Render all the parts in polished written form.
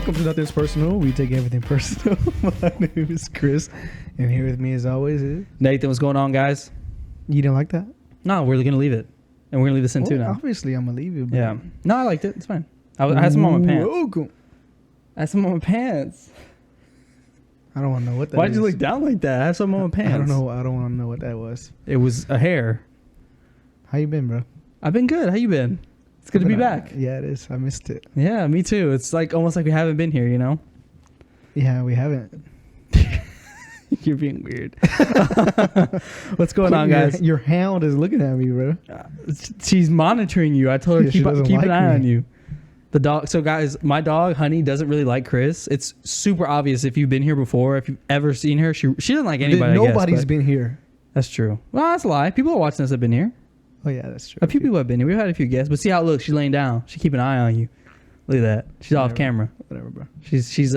Welcome to Nothing's Personal. We take everything personal. My name is Chris, and here with me as always is Nathan. What's going on, guys? You didn't like that? No, we're gonna leave it, and we're gonna leave this in too now. Obviously, I'm gonna leave you. Yeah. No, I liked it. It's fine. I had some on my pants. Welcome. I had some on my pants. I don't want to know what that Why'd is. you look down like that? I have some on my pants. I don't know. I don't want to know what that was. It was a hair. How you been, bro? I've been good. How you been? It's good to be back. Yeah, it is. I missed it. Yeah, me too. It's like almost like we haven't been here, you know? Yeah, we haven't. You're being weird. What's going on, guys? Your hound is looking at me, bro. She's monitoring you. I told her Yeah, she keep doesn't an like eye me. on you. The dog. So, guys, my dog, Honey, doesn't really like Chris. It's super obvious if you've been here before. If you've ever seen her, she doesn't like anybody. Nobody's been here. That's true. Well, that's a lie. People are watching us have been here. Oh yeah, that's true. A few people have been here. We've had a few guests, but see how it looks. She's laying down. She keep an eye on you. Look at that. She's off camera. Whatever, bro. She's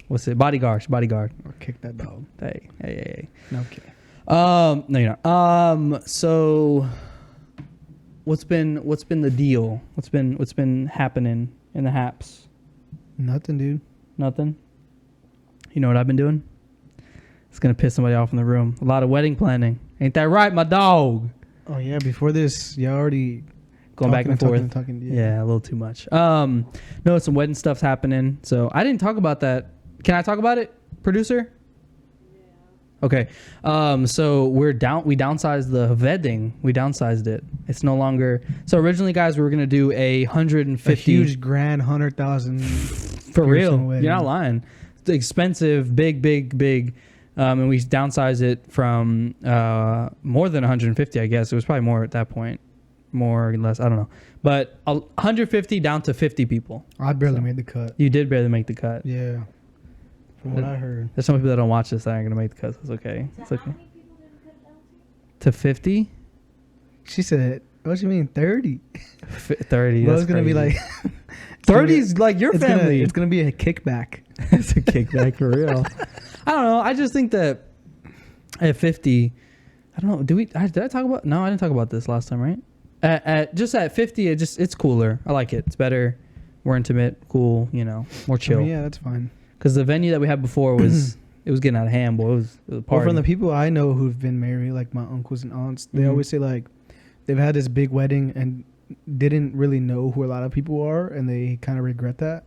what's it? Bodyguard. She's bodyguard. Or kick that dog. Hey. No, I'm kidding. No, you're not. So what's been the deal? What's been happening in the haps? Nothing, dude. Nothing. You know what I've been doing? It's gonna piss somebody off in the room. A lot of wedding planning. Ain't that right, my dog? Oh yeah. Before this, you already Going back and forth. Talking, Yeah, a little too much. No, some wedding stuff's happening. So I didn't talk about that. Can I talk about it, producer? Yeah. Okay. So we downsized the wedding. We downsized it. It's no longer. So originally, guys, we were gonna do 150. A huge grand 100,000. For real. Wedding. You're not lying. It's expensive, big. And we downsized it from more than 150, I guess. It was probably more at that point. More or less, I don't know. But 150 down to 50 people. I barely made the cut. You did barely make the cut. Yeah. From what I heard. There's some people that don't watch this that aren't going to make the cut. It's okay. It's okay. How many people did it cut down To 50? She said, what you mean 30? 30. Well, That's it's going to be crazy. like... 30 is like your family. It's going to be a kickback. It's a kickback for real. I don't know. I just think that at 50, I don't know. Did I talk about? No, I didn't talk about this last time, right? At 50, it's cooler. I like it. It's better. We're intimate, cool. You know, more chill. I mean, yeah, that's fine. Because the venue that we had before was it was getting out of hand, boy. It was a Well, party. from the people I know who've been married, like my uncles and aunts, they Mhm. always say like they've had this big wedding and didn't really know who a lot of people are, and they kind of regret that.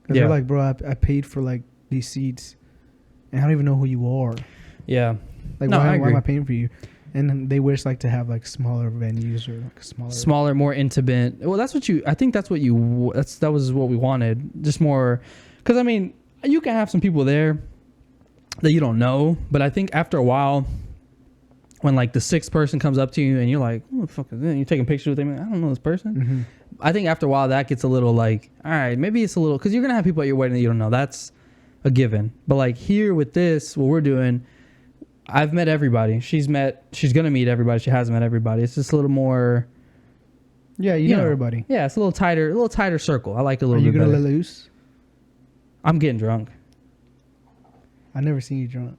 Because Yeah. they're like, bro, I paid for like these seats, and I don't even know who you are. Yeah. Like, No, I why agree. am I paying for you? And then they wish like to have like smaller venues or like Smaller, more intimate. Well, that's what I think that was what we wanted. Just more, because I mean, you can have some people there that you don't know, but I think after a while, when like the sixth person comes up to you and you're like, "Who the fuck is this?" You're taking pictures with them. I don't know this person. Mm-hmm. I think after a while that gets a little like, all right, maybe it's a little, because you're gonna have people at your wedding that you don't know. That's a given. But like here with this, what we're doing, I've met everybody. She's gonna meet everybody. She hasn't met everybody. It's just a little more. Yeah, you know everybody. Yeah, it's a little tighter circle. I like it a little Are you bit gonna better. let loose? I'm getting drunk. I never seen you drunk.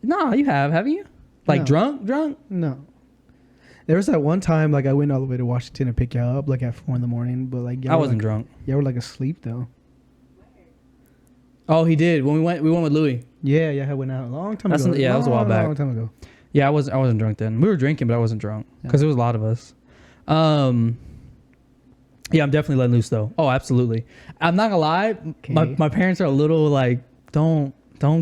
No, you haven't you? Like No. drunk? No. There was that one time like I went all the way to Washington to pick you up like at 4 a.m, but like I wasn't drunk. Y'all were like asleep though. Oh, he did. When we went with Louis. Yeah, I went out a long time ago. That was a while back. Long time ago. Yeah, I wasn't drunk then. We were drinking, but I wasn't drunk because there was a lot of us. Yeah, I'm definitely letting loose though. Oh, absolutely. I'm not gonna lie. Okay. My parents are a little like, don't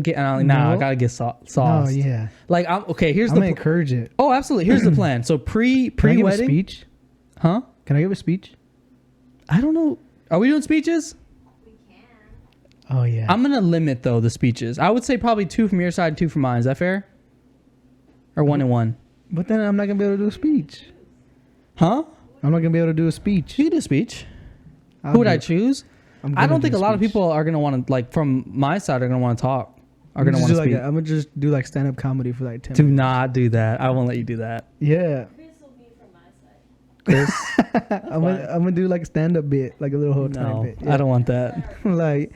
get. And I'm like, nah, No. I gotta get sauce. Oh yeah. Like, I'm I'm gonna encourage it. Oh, absolutely. Here's the plan. So Can I give a pre-wedding, speech? huh? Can I give a speech? I don't know. Are we doing speeches? We can. Oh yeah. I'm gonna limit though the speeches. I would say probably 2 from your side and 2 from mine. Is that fair? Or 1 and 1? But then I'm not gonna be able to do a speech. Huh? I'm not gonna be able to do a speech. You can do a speech. Who would I choose? I don't think a lot of people are gonna want to, like, from my side, are gonna want to talk. Are gonna want to speak. I'm gonna just do like stand up comedy for like 10 Do minutes. not do that. I won't let you do that. Yeah. Chris will be from my side. Chris, I'm gonna do like a stand up bit, like a little whole tiny no, bit. I don't want that. Like,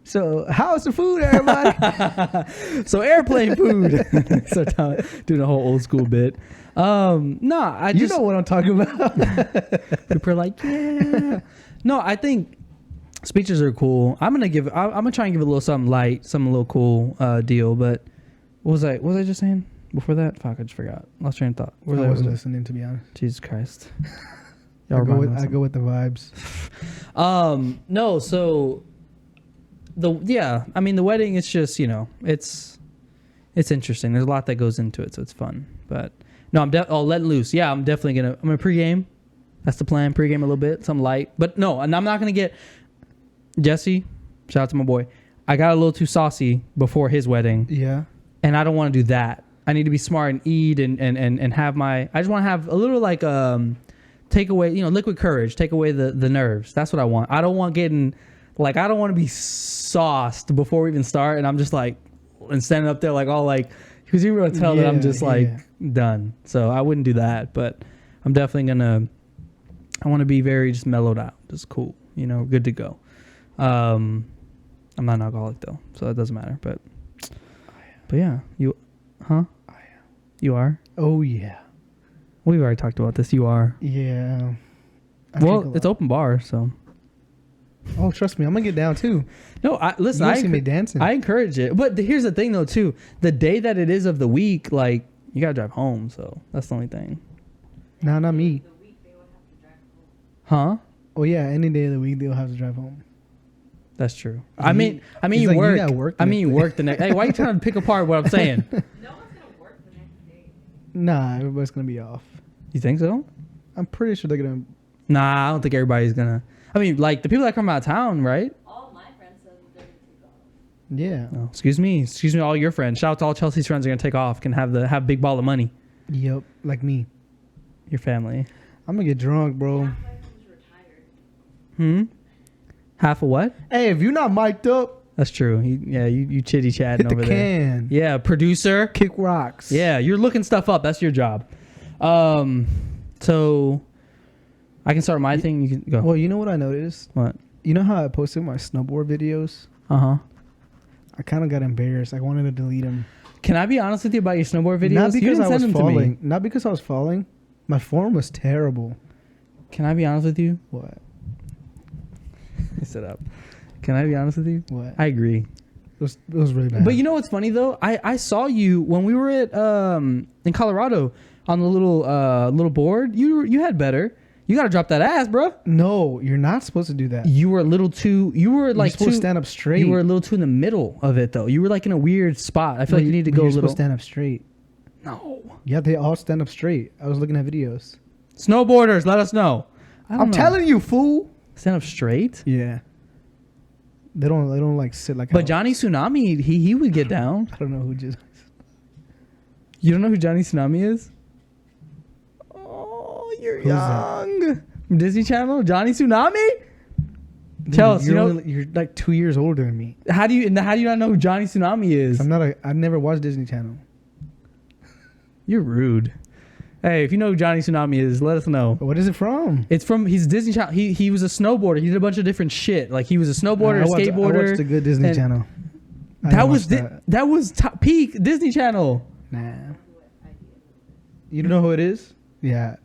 so how's the food, everybody? So airplane food. Start doing a whole old school bit. No, I You just know what I'm talking about. people are like, yeah. No, I think Speeches are cool. I'm gonna try and give it a little something light, something a little cool deal. But what was I just saying before that? Fuck, I just forgot. Lost train of thought. I wasn't listening, to be honest. Jesus Christ. I go with the vibes. No, so I mean the wedding, it's just, it's interesting. There's a lot that goes into it, so it's fun. But no, I'm letting loose. Yeah, I'm gonna pregame. That's the plan. Pregame a little bit, something light. But no, and I'm not gonna get Jesse. Shout out to my boy. I got a little too saucy before his wedding. Yeah. And I don't want to do that. I need to be smart and eat and have I just want to have a little like take away, liquid courage, take away the nerves. That's what I want. I don't want getting I don't want to be sauced before we even start, and I'm just like, and standing up there like all like, because you're gonna tell that I'm just done. So I wouldn't do that, but I'm definitely I want to be very just mellowed out, just cool, good to go. I'm not an alcoholic though, so that doesn't matter. But yeah, you are. Oh yeah. We've already talked about this. You are. Yeah. Well, it's open bar, so. Oh, trust me, I'm gonna get down too. No, listen. You see me dancing. I encourage it, but here's the thing, though, too. The day that it is of the week, you gotta drive home. So that's the only thing. Nah, not me. Huh? Oh yeah, any day of the week they'll have to drive home. That's true. I mean, you work. You work the next. Hey, why are you trying to pick apart what I'm saying? No one's gonna work the next day. Nah, everybody's gonna be off. You think so? I'm pretty sure they're gonna. Nah, I don't think everybody's gonna. I mean, the people that come out of town, right? All my friends said they're gonna take off. Yeah. Oh, excuse me, all your friends. Shout out to all Chelsea's friends are gonna take off. Can have big ball of money. Yep, like me. Your family. I'm gonna get drunk, bro. Half my friends retired. Half of what? Hey, if you're not mic'd up, That's true. You chitty chatting hit over the there. can. Yeah, producer. Kick rocks. Yeah, you're looking stuff up. That's your job. So I can start my thing. You can go. Well, you know what I noticed? What? You know how I posted my snowboard videos? Uh-huh. I kind of got embarrassed. I wanted to delete them. Can I be honest with you about your snowboard videos? Not because I was them falling. Not because I was falling. My form was terrible. Can I be honest with you? What? Sit up. Can I be honest with you? What? I agree. It was really bad. But you know what's funny though? I saw you when we were at in Colorado on the little board. You had better. You got to drop that ass, bro. No, you're not supposed to do that. You were a little too. You were You're supposed to stand up straight. You were a little too in the middle of it though. You were in a weird spot. I feel like you need to go a You're little. supposed to stand up straight. No. Yeah, they all stand up straight. I was looking at videos. Snowboarders, let us know. I'm telling you, fool. Stand up straight. Yeah. They don't sit like. But Johnny Tsunami, he would get down. I don't know who just. You don't know who Johnny Tsunami is? Oh, you're Who's young. Disney Channel, Johnny Tsunami. Tell us, you're like 2 years older than me. How do you not know who Johnny Tsunami is? I've never watched Disney Channel. You're rude. Hey, if you know who Johnny Tsunami is, let us know. But what is it from? It's from his Disney Channel. He was a snowboarder. He did a bunch of different shit. He was a snowboarder, skateboarder. I watched the good Disney Channel. That was top peak Disney Channel. Nah. You don't know who it is? Yeah.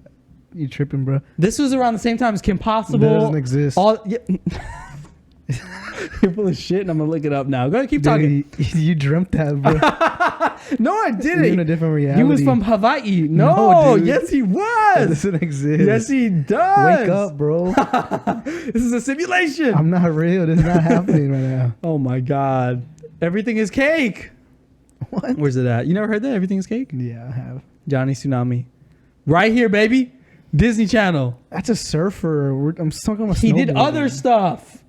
You tripping, bro. This was around the same time as Kim Possible. That doesn't exist. You're full of shit, and I'm gonna look it up now. Go ahead, keep talking. You dreamt that, bro. No, I didn't. You're in a different reality. He was from Hawaii. No, dude. Yes, he That was. doesn't exist. Yes, he does. Wake up, bro. This is a simulation. I'm not real. This is not happening right now. Oh my god. Everything is cake. What? Where's it at? You never heard that? Everything is cake? Yeah, I have. Johnny Tsunami. Right here, baby. Disney Channel. That's a surfer. I'm stuck on a He did snowboard. other stuff.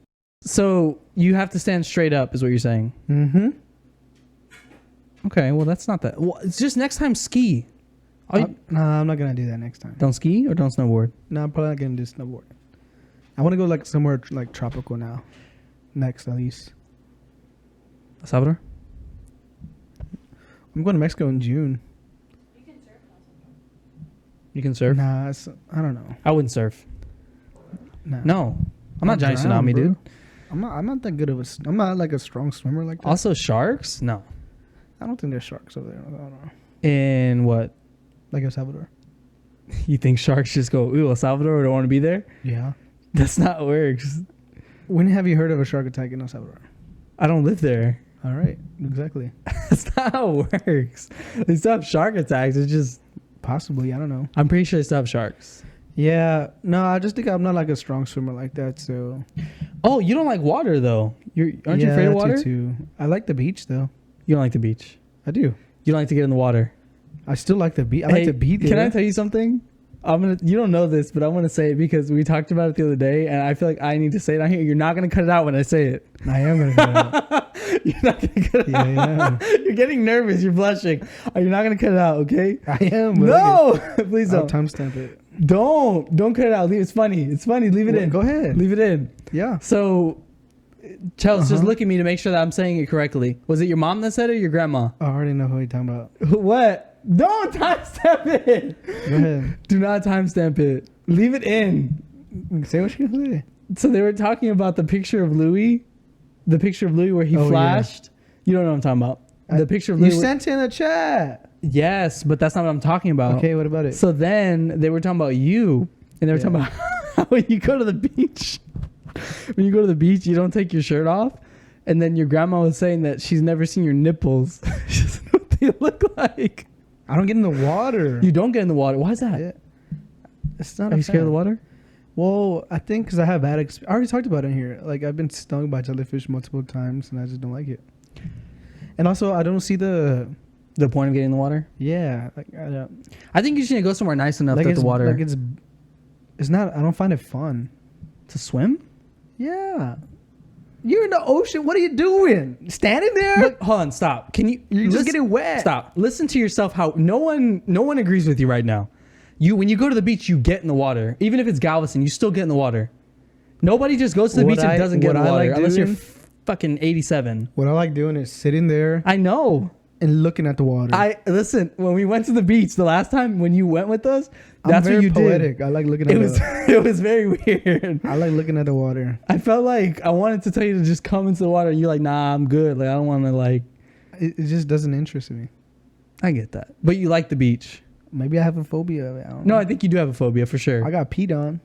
So you have to stand straight up is what you're saying. Mm-hmm. Okay, well that's not that. Well, it's just next time ski. Nah, I'm not gonna do that next time. Don't ski or don't snowboard? No, I'm probably not gonna do snowboard. I want to go somewhere tropical now. Next, at least. El Salvador? I'm going to Mexico in June. You can surf also. You can surf? Nah, I don't know. I wouldn't surf. Nah. No. I'm not Johnny drown, Tsunami, bro. dude. I'm not that good of a. I'm not like a strong swimmer like that. Also sharks? No. I don't think there's sharks over there. I don't know. In what? Like El Salvador. You think sharks just go, ooh, El Salvador, don't want to be there? Yeah. That's not how it works. When have you heard of a shark attack in El Salvador? I don't live there. All right, exactly. That's not how it works. They still have shark attacks. It's just Possibly, I don't know. I'm pretty sure they still have sharks. Yeah, no, I just think I'm not like a strong swimmer like that. So Oh, you don't like water though. Aren't you afraid of I do water? too. I like the beach though. You don't like the beach. I do. You don't like to get in the water. I still like the beach. I like to be there. Can I tell you something? You don't know this, but I want to say it because we talked about it the other day, and I feel like I need to say it on here. You're not gonna cut it out when I say it. I am gonna cut it out. You're not gonna cut it out. Yeah. You're getting nervous. You're blushing. You're not gonna cut it out, okay? I am. But No, please I'll don't. timestamp it. Don't cut it out. It's funny. It's funny. Leave it Well, in. go ahead. Leave it in. Yeah. So, Chels, just Uh-huh. look at me to make sure that I'm saying it correctly. Was it your mom that said it or your grandma? I already know who you're talking about. What? Don't timestamp it. Go ahead. Do not timestamp it. Leave it in. Say what you're gonna say. So they were talking about the picture of Louis where he Oh, yeah. flashed. You don't know what I'm talking about. The picture of Louis. You sent it in the chat. Yes, but that's not what I'm talking about. Okay, what about it? So then they were talking about you, and they were Yeah. talking about how when you go to the beach, you don't take your shirt off, and then your grandma was saying that she's never seen your nipples. She doesn't know what they look like. I don't get in the water. You don't get in the water. Why is that? Yeah. It's not. Are you scared of the water? Well, I think because I have bad experience. I already talked about it in here. Like I've been stung by jellyfish multiple times, and I just don't like it. And also, I don't see the. The point of getting in the water? Yeah, like I don't. I think you should go somewhere nice enough Like that it's the water Like it's not. I don't find it fun. to swim. Yeah. You're in the ocean. What are you doing? Standing there? Look, hold on, stop. Can you? You're just listen- getting wet. Stop. Listen to yourself. How no one agrees with you right now. When you go to the beach, you get in the water. Even if it's Galveston, you still get in the water. Nobody just goes to the What beach and I- doesn't get in what the I water like unless you're doing- fucking 87. What I like doing is sitting there I know. and looking at the water. Listen. When we went to the beach the last time, when you went with us, I'm that's very what you poetic. did. I like looking at It was the. it was very weird. I like looking at the water. I felt like I wanted to tell you to just come into the water, and you're like, "Nah, I'm good. Like I don't want to like." It just doesn't interest me. I get that, but you like the beach. Maybe I have a phobia of it. I don't No, know. I think you do have a phobia for sure. I got peed on.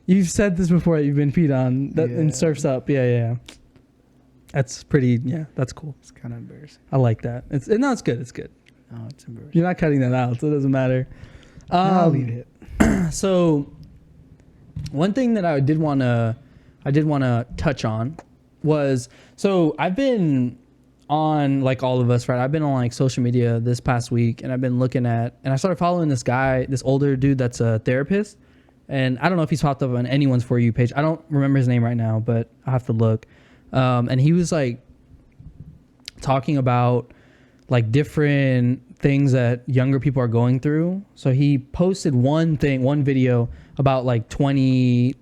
You've said this before. You've been peed on and Yeah. surfs up. Yeah. That's pretty. Yeah, that's cool. It's kind of embarrassing. I like that. It's good. It's good. No, it's embarrassing. You're not cutting that out, so it doesn't matter. No, I'll leave it. So, one thing that I did want to touch on was I've been on, like all of us, right? I've been on like social media this past week, and I've been looking at, and I started following this guy, this older dude that's a therapist, and I don't know if he's popped up on anyone's For You page. I don't remember his name right now, but I have to look. And he was like talking about like different things that younger people are going through. So he posted one video about like 20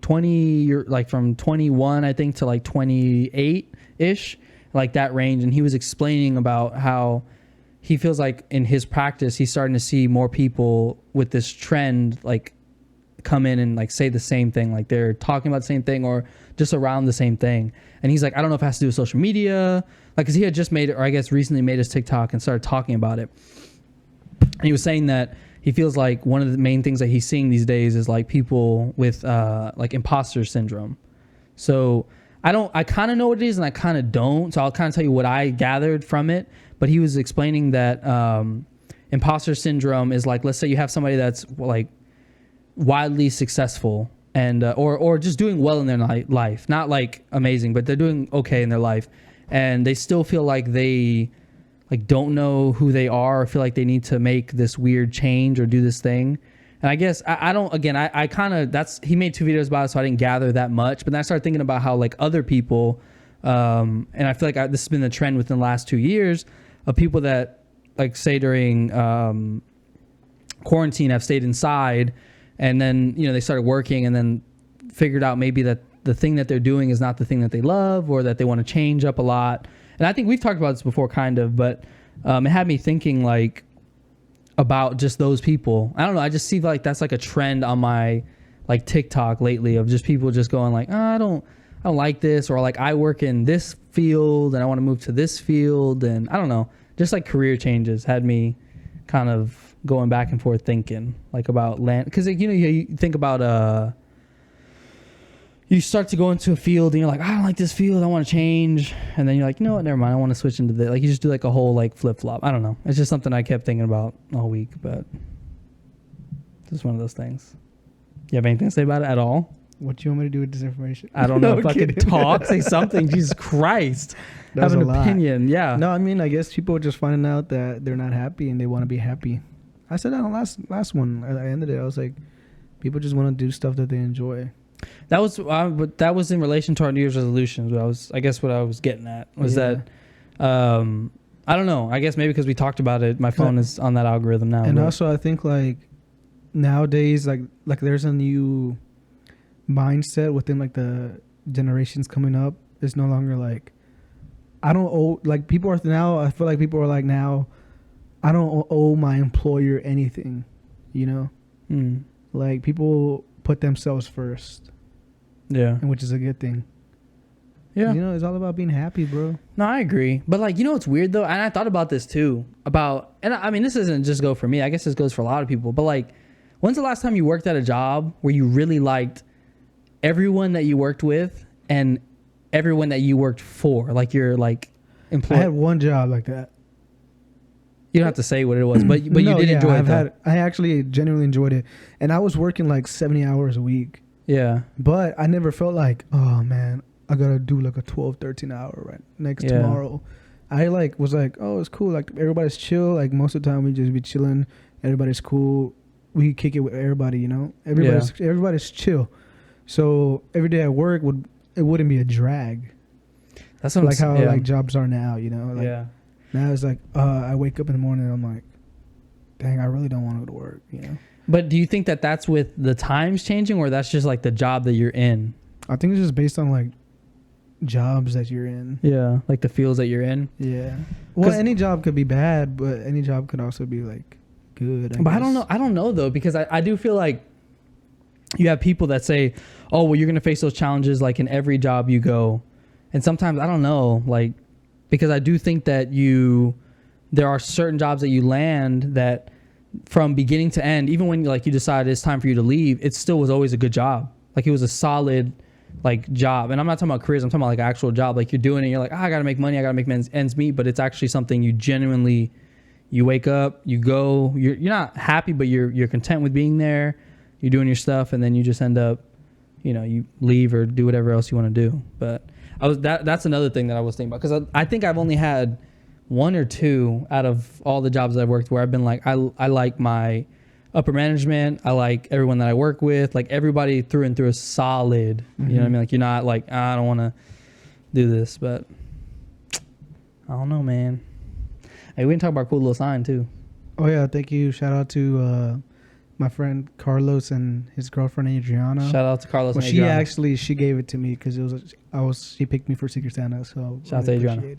like from 21 I think to like 28 ish, like that range, and he was explaining about how he feels like in his practice he's starting to see more people with this trend like come in and like say the same thing, like they're talking about the same thing or just around the same thing. And he's like, I don't know if it has to do with social media, like because he had just made it, or I guess recently made his TikTok and started talking about it. And he was saying that he feels like one of the main things that he's seeing these days is like people with like imposter syndrome. So I kind of know what it is and I kind of don't. So I'll kind of tell you what I gathered from it. But he was explaining that imposter syndrome is like, let's say you have somebody that's like wildly successful and or just doing well in their life, not like amazing, but they're doing okay in their life, and they still feel like they like don't know who they are or feel like they need to make this weird change or do this thing. And I guess I don't, again, I kind of, he made 2 videos about it, so I didn't gather that much, but then I started thinking about how like other people, and I feel like this has been the trend within the last 2 years of people that like say during quarantine have stayed inside, and then, you know, they started working and then figured out maybe that the thing that they're doing is not the thing that they love, or that they want to change up a lot. And I think we've talked about this before kind of, but it had me thinking like about just those people. I don't know. I just see like that's like a trend on my like TikTok lately of just people just going like, oh, I don't like this, or like I work in this field and I want to move to this field. And I don't know, just like career changes had me kind of going back and forth thinking like about land. Cause you know, you think about, you start to go into a field and you're like, I don't like this field, I want to change, and then you're like, you know what, never mind, I want to switch into this. Like you just do like a whole like flip flop. I don't know. It's just something I kept thinking about all week, but just one of those things. You have anything to say about it at all? What do you want me to do with this information? I don't know. No, Fucking kidding. talk, say something. Jesus Christ. That was Have an a lot. opinion. Yeah. No, I mean, I guess people are just finding out that they're not happy and they want to be happy. I said that on last one. I ended it. I was like, people just want to do stuff that they enjoy. That was but that was in relation to our New Year's resolutions. I guess what I was getting at was that I don't know. I guess maybe because we talked about it, my phone is on that algorithm now. And also, I think like nowadays, like there's a new mindset within like the generations coming up. It's no longer like I don't owe, like people are now. I feel like people are like now. I don't owe my employer anything, you know. Like people put themselves first. Yeah. And which is a good thing. Yeah. You know, it's all about being happy, bro. No, I agree. But like, you know what's weird though? And I thought about this too. And I mean, this doesn't just go for me. I guess this goes for a lot of people. But like, when's the last time you worked at a job where you really liked everyone that you worked with and everyone that you worked for? Like your like employee. I had one job like that. You don't have to say what it was, but you did enjoy it. I actually genuinely enjoyed it. And I was working like 70 hours a week. Yeah. But I never felt like, oh man, I gotta do like a 12, 13 hour tomorrow. I like was like, oh, it's cool. Like everybody's chill. Like most of the time we just be chilling. Everybody's cool. We kick it with everybody, you know. Everybody's chill. So every day at work it wouldn't be a drag. That's what like how like jobs are now, you know. Like, yeah. Now it's like I wake up in the morning and I'm like, dang, I really don't want to go to work, you know. But do you think that that's with the times changing, or that's just like the job that you're in? I think it's just based on like jobs that you're in. Yeah, like the fields that you're in. Yeah. Well, any job could be bad, but any job could also be like good. I don't know. I don't know though, because I do feel like you have people that say, oh, well, you're going to face those challenges like in every job you go. And sometimes I don't know, like, because I do think that there are certain jobs that you land that from beginning to end, even when like you decide it's time for you to leave, it still was always a good job. Like it was a solid like job. And I'm not talking about careers. I'm talking about like actual job. Like you're doing it. You're like, I got to make money. I got to make ends meet. But it's actually something you genuinely, you wake up, you go, you're not happy, but you're content with being there. You're doing your stuff. And then you just end up, you know, you leave or do whatever else you want to do. But that's another thing that I was thinking about. Cause I think I've only had one or two out of all the jobs I've worked where I've been like, I like my upper management. I like everyone that I work with. Like everybody through and through is solid. You know what I mean? Like you're not like, I don't want to do this, but I don't know, man. Hey, we can talk about Cool Little Sign too. Oh yeah, thank you. Shout out to my friend Carlos and his girlfriend Adriana. Shout out to Carlos and Adriana. She gave it to me because she picked me for Secret Santa. So shout out to Adriana.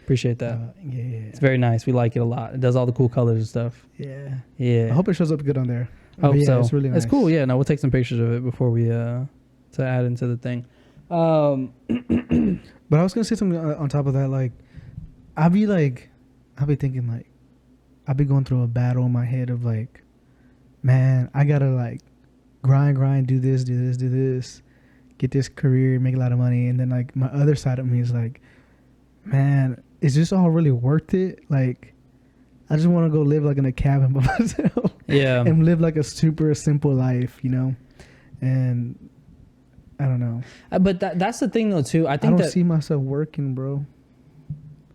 Appreciate that. Yeah. It's very nice. We like it a lot. It does all the cool colors and stuff. Yeah. I hope it shows up good on there. Hope so. It's really nice. It's cool. Yeah. No, we'll take some pictures of it before we to add into the thing. But I was gonna say something on top of that. Like, I'll be thinking like, I'll be going through a battle in my head of like, man, I gotta like grind, do this, get this career, make a lot of money, and then like my other side of me is like, man, is this all really worth it? Like, I just want to go live like in a cabin by myself. Yeah. And live like a super simple life, you know? And I don't know. But that's the thing though too. I don't see myself working, bro.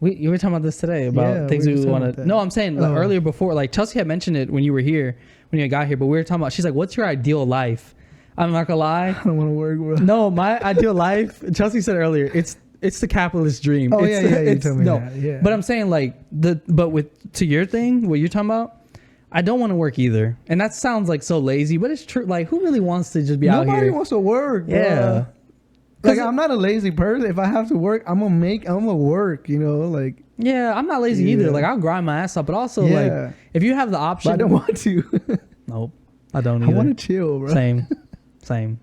You were talking about this today about things we want to. No, I'm saying like earlier before, like Chelsea had mentioned it when you were here, when you got here, but we were talking about, she's like, what's your ideal life? I'm not gonna lie. I don't want to work, bro. No, my ideal life, Chelsea said earlier, it's the capitalist dream. Oh, you told me that. Yeah. But I'm saying like to your thing, what you're talking about, I don't want to work either. And that sounds like so lazy, but it's true. Like who really wants to just be out here? Nobody wants to work, bro. Yeah. Like I'm not a lazy person. If I have to work, I'm gonna work, you know, like. Yeah, I'm not lazy either. Like I'll grind my ass up, but also like if you have the option. But I don't want to. Nope. I don't either. I want to chill, bro. Same.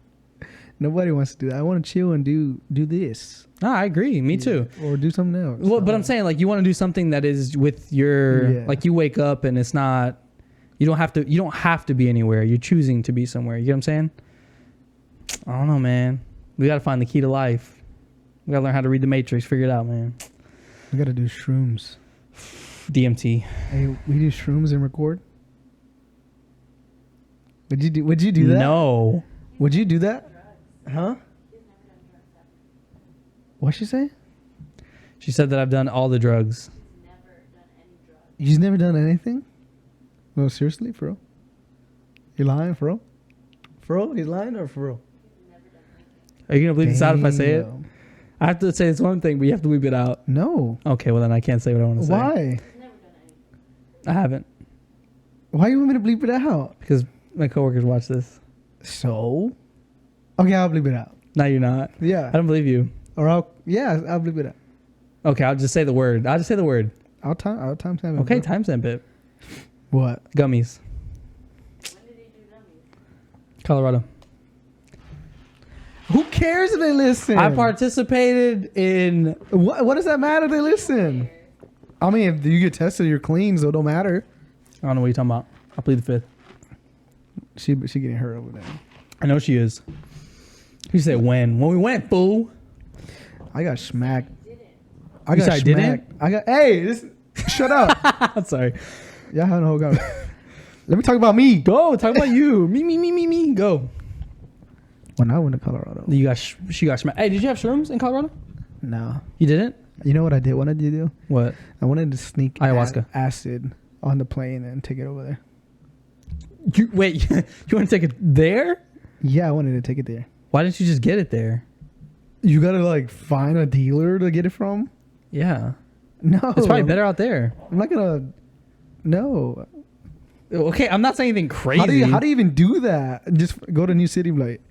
Nobody wants to do that. I want to chill and do this. No, I agree. Me too. Or do something else. Well, but I'm saying like you want to do something that is with your like you wake up and it's not. You don't have to be anywhere. You're choosing to be somewhere. You get what I'm saying? I don't know, man. We got to find the key to life. We got to learn how to read the Matrix. Figure it out, man. We gotta do shrooms. DMT. Hey, we do shrooms and record. Would you do that? No. Would you do that? Huh? What'd she say? She said that I've done all the drugs. Never done any drugs. You've never done anything? No, seriously, for real? You're lying, for real? For real? He's lying or for real? Never done anything. Are you going to bleep this out if I say it? Damn. I have to say this one thing, but you have to bleep it out. No. Okay, well then I can't say what I want to say. Why? Never done anything. I haven't. Why you want me to bleep it out? Because my coworkers watch this. So? Okay, I'll bleep it out. No, you're not. Yeah. I don't believe you. Or I'll bleep it out. Okay, I'll just say the word. I'll just say the word. I'll timestamp it. Okay, bro. timestamp it. What? Gummies. When did he do gummies? Colorado. Who cares if they listen? I participated in... What does that matter if they listen? I mean, if you get tested, you're clean, so it don't matter. I don't know what you're talking about. I'll plead the fifth. She getting hurt over there. I know she is. You said when? When we went, fool. I got smacked. You said I didn't? Shut up. I'm sorry. Yeah, I know. Let me talk about me. Go. Talk about you. Me. Go. When I went to Colorado. She got smacked. Hey, did you have shrooms in Colorado? No. You didn't? You know what I did? What I did do? What? I wanted to sneak Ayahuasca. acid on the plane and take it over there. Wait, you want to take it there? Yeah, I wanted to take it there. Why didn't you just get it there? You gotta like find a dealer to get it from. Yeah. No, It's probably better out there. I'm not gonna. No. Okay, I'm not saying anything crazy. How do you even do that? Just go to New City, like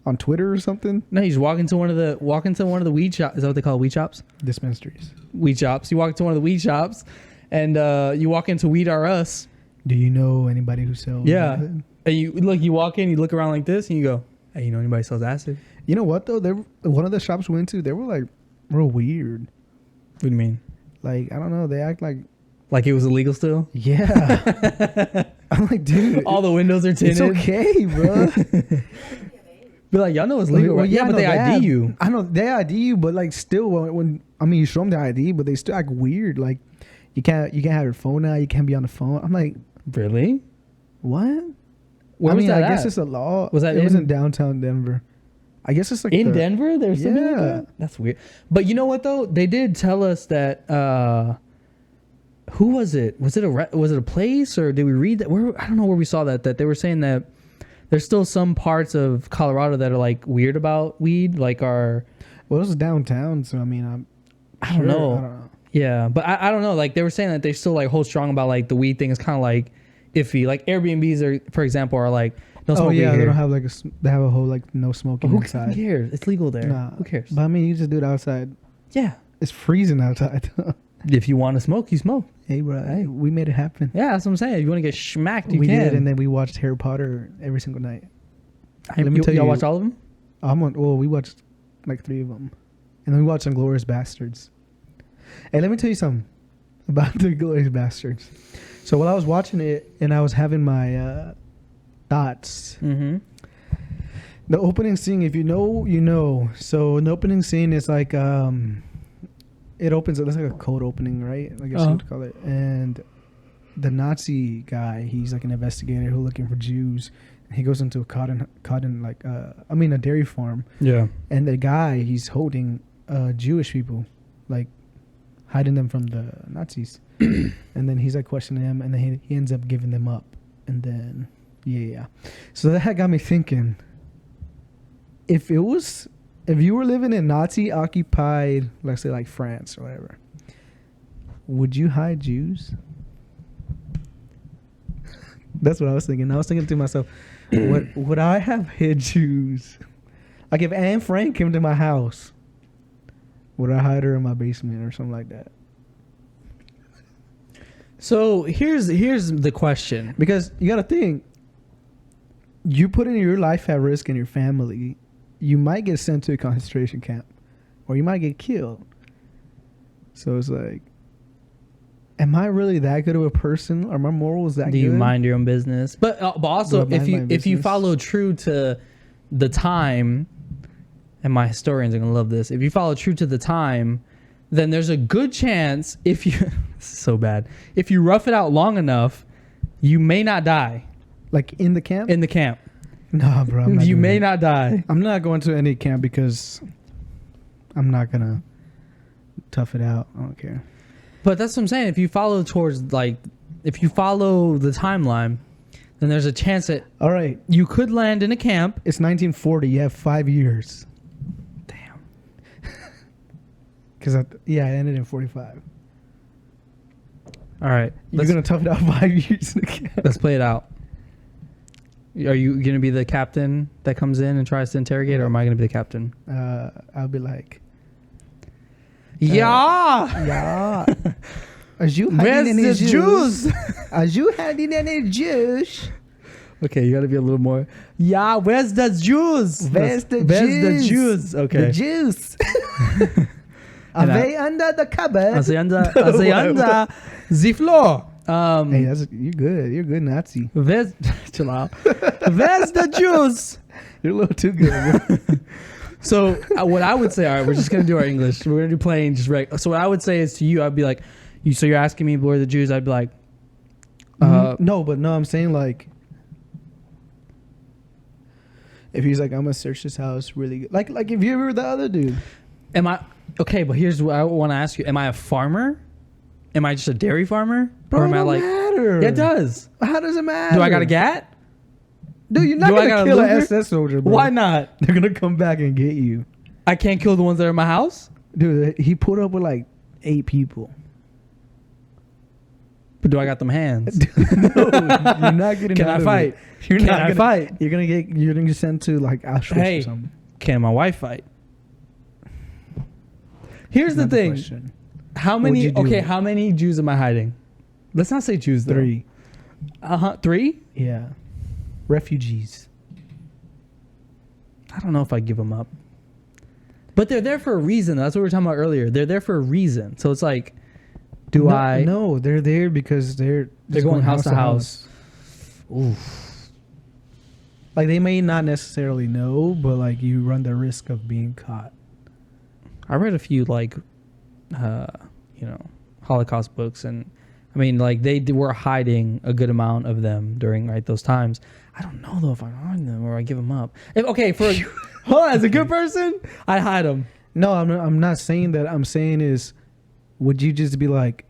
on Twitter or something. No, you just walk into one of the weed shops. Is that what they call weed shops? Dispensaries. Weed shops. You walk into one of the weed shops, and you walk into Weed R Us. Do you know anybody who sells? Yeah. acid? And you walk in, you look around like this, and you go, "Hey, you know anybody sells acid?" You know what though? One of the shops we went to, they were like real weird. What do you mean? Like I don't know. They act like Like it was illegal still? yeah. I'm like, dude, All the windows are tinted. it's okay, bro. Be like, y'all know it's legal, right? Yeah, but they ID you. I know they ID you, but like still, when I mean you show them the ID, but they still act weird. Like you can't have your phone out. You can't be on the phone. I'm like, Really? what? Where was that I guess at? it's a law. Was that it was in- in downtown Denver. I guess it's like In Denver? There's something like Yeah. that? That's weird. But you know what though? They did tell us that who was it? Was it a place, or did we read that? I don't know where we saw that they were saying that there's still some parts of Colorado that are like weird about weed, like our Well, it was downtown, so I mean, I don't know. I don't know. Yeah, but I don't know. Like they were saying that they still like hold strong about like the weed thing is kind of like iffy. Like Airbnbs are, for example, are like no Oh smoking yeah, here. they don't have like they have a whole like no smoking Who inside. cares? It's legal there. Nah, Who cares? But I mean, you just do it outside. Yeah. It's freezing outside. If you want to smoke, you smoke. Hey, bro, Hey. we made it happen. Yeah, that's what I'm saying. If you want to get smacked, you We can. did, and then we watched Harry Potter every single night. Let me tell you, y'all watch all of them. We watched like 3 of them, and then we watched Inglourious Bastards. Hey, let me tell you something about the Inglourious Bastards. So while I was watching it, and I was having my thoughts. Mm-hmm. The opening scene, if you know, you know. So in the opening scene, it's like it opens. It's like a cold opening, right? I guess you would call it. And the Nazi guy, he's like an investigator who's looking for Jews. He goes into a cotton a dairy farm, Yeah. and the guy he's holding Jewish people, like hiding them from the Nazis. And then he's like questioning them, and then he ends up giving them up. And then yeah. So that got me thinking. If you were living in Nazi occupied, let's say like France or whatever, would you hide Jews? That's what I was thinking. I was thinking to myself, would I have hid Jews? Like if Anne Frank came to my house, would I hide her in my basement or something like that? So here's the question. Because you got to think, you putting your life at risk and your family, you might get sent to a concentration camp, or you might get killed. So it's like, am I really that good of a person? Are my morals that good? Do you mind your own business? But also, Do I mind my if you business? follow true to the time and my historians are gonna love this. If you follow true to the time, then there's a good chance if you this is so bad. If you rough it out long enough, you may not die Like in the camp? in the camp. No, bro. I'm not You doing may it. not die. I'm not going to any camp because I'm not gonna tough it out. I don't care. But that's what I'm saying. If you follow towards if you follow the timeline, then there's a chance that All right. you could land in a camp. It's 1940. You have 5 years. Damn. Because I ended in 45. All right. You're gonna tough it out 5 years in the camp. Let's play it out. Are you going to be the captain that comes in and tries to interrogate, or am I going to be the captain? I'll be like, Yeah. yeah. Are you Where's hiding the any juice? Are you hiding any juice? Okay, you got to be a little more. Yeah, where's the juice? Where's the Where's the juice? juice? Okay. The juice. Are And they under the cupboard? I say under the floor. Hey, you're good. You're good, Nazi. Where's chill out. Where's the juice? You're a little too good. Bro. So what I would say, all right, we're just gonna do our English. We're gonna do plain, just right. So what I would say is to you, I'd be like, so you're asking me where the Jews? I'd be like, No, I'm saying like, if he's like, I'm gonna search this house really good. Like if you were the other dude. am I okay? But here's what I want to ask you: am I a farmer? Am I just a dairy farmer? Bro, or am it I don't like? matter. Yeah, it does. How does it matter? Do I got a gat? Dude, you're not Do I gonna got a kill an Luger? SS soldier, bro. Why not? They're gonna come back and get you. I can't kill the ones that are in my house. Dude, he put up with like 8 people. But do I got them hands? No, you're not getting Can out I of fight? it. You're Can not I gonna fight? You're gonna get sent to like Auschwitz Hey. or something. Can my wife fight? Here's the Not thing. question. How What would many? you do? Okay, how many Jews am I hiding? Let's not say Jews though. 3. 3? Yeah. Refugees. I don't know if I give them up. But they're there for a reason. That's what we were talking about earlier. They're there for a reason. So it's like, No, they're there because they're just going house to house. Oof. Like they may not necessarily know, but like you run the risk of being caught. I read a few Holocaust books, and I mean, like they were hiding a good amount of them during those times. I don't know though if I hide them or I give them up. As a good person, I hide them. No, I'm not saying that. I'm saying is, would you just be like,